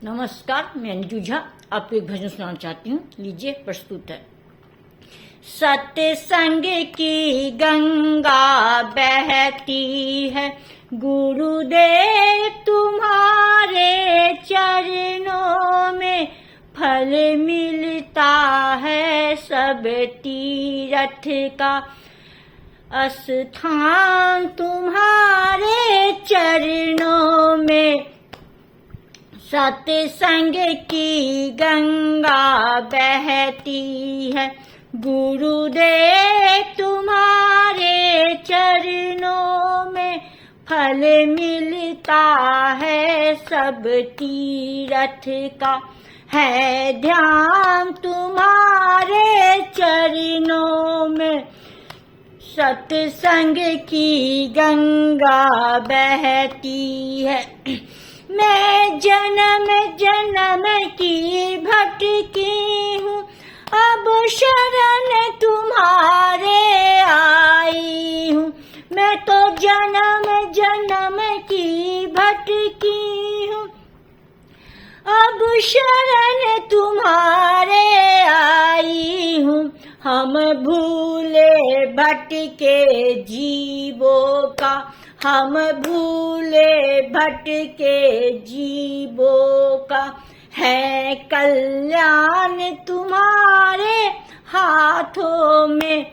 नमस्कार, मैं अंजू झा आपको एक भजन सुनाना चाहती हूँ। लीजिए, प्रस्तुत है। सत्संग की गंगा बहती है, गुरुदेव तुम्हारे चरणों में फल मिलता है सब तीर्थ का स्थान तुम्हारे चरणों में। सत्संग की गंगा बहती है, गुरुदेव तुम्हारे चरणों में फल मिलता है सब तीर्थ का। है ध्यान तुम्हारे चरणों में, सत्संग की गंगा बहती है। मैं जन्म जन्म की भटकी हूँ, अब शरण तुम्हारे आई हूँ। मैं तो जन्म जन्म की भटकी हूँ, अब शरण तुम्हारे आई हूँ। हम भूले भटके जीवों का, हम भूले भटके जीवों का है कल्याण तुम्हारे हाथों में।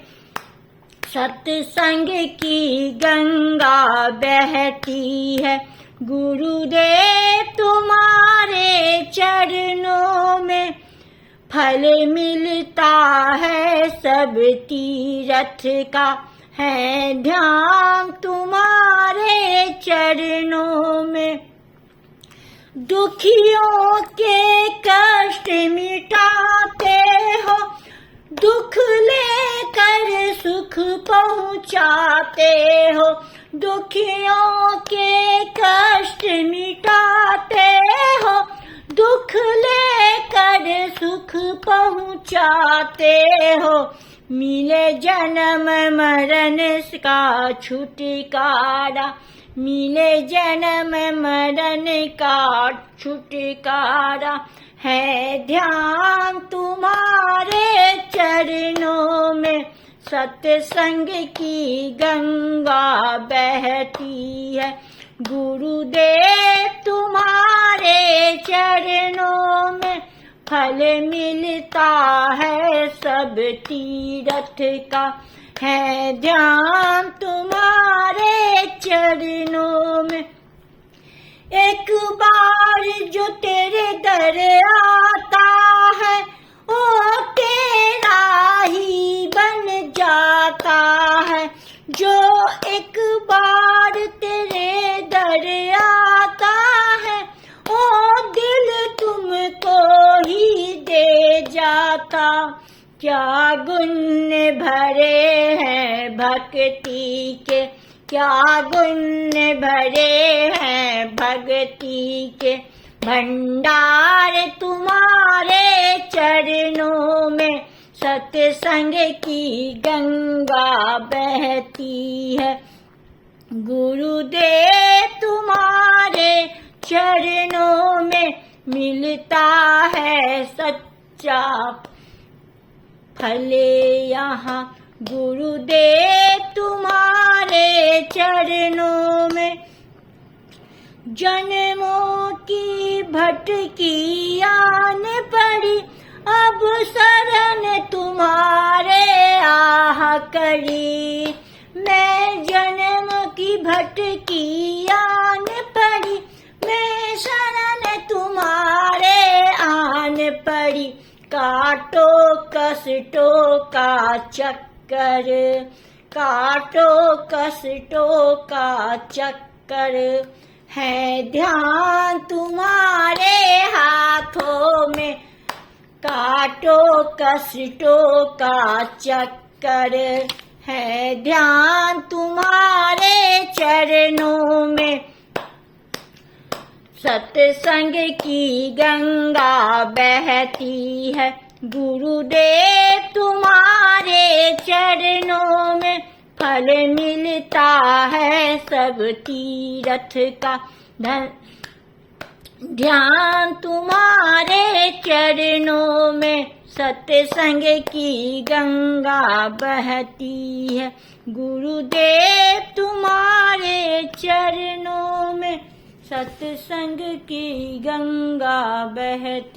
सत्संग की गंगा बहती है, गुरुदेव तुम्हारे चरणों में फल मिलता है सब तीर्थ का। है ध्यान तुम्हारे चरणों में, दुखियों के कष्ट मिटाते हो, दुख लेकर सुख पहुँचाते हो। दुखियों के कष्ट मिटाते हो, दुख लेकर सुख पहुँचाते हो। मिले जन्म मरण का छुटकारा, मिले जन्म मरण का छुटकारा। है ध्यान तुम्हारे चरणों में, सत्संग की गंगा बहती है, गुरुदेव तुम्हारे चरणों में फल मिलता है सब तीर्थ का। है ध्यान तुम्हारे चरणों में। एक बार जो तेरे दर आता है, वो तेरा ही बन जाता है। जो एक बार तेरे दर आता है, वो दिल तुमको ही दे जाता। क्या गुण भरे हैं भक्ति के, क्या गुण भरे हैं भक्ति के। भंडार तुम्हारे चरणों में, सत्संग की गंगा बहती है, गुरुदेव तुम्हारे चरणों में मिलता है सच्चा फल यहाँ। गुरुदेव तुम्हारे चरणों में जन्मों की भटकी आने पड़ी, अब शरण तुम्हारे आह करी। मैं जन्म की भटकी आने पड़ी, मैं शरण तुम्हारे आन पड़ी। काटो कष्टों का चक्कर, काटो कष्टों का चक्कर। है ध्यान तुम्हारे हाथों में, काटो कष्टों का चक्कर। है ध्यान तुम्हारे चरणों में, सत्संग की गंगा बहती है, गुरुदेव तुम्हारे चरणों में फल मिलता है सब तीर्थ का। ध्यान तुम्हारे चरणों में सत्संग की गंगा बहती है। गुरुदेव तुम्हारे चरणों में सत्संग की गंगा बहती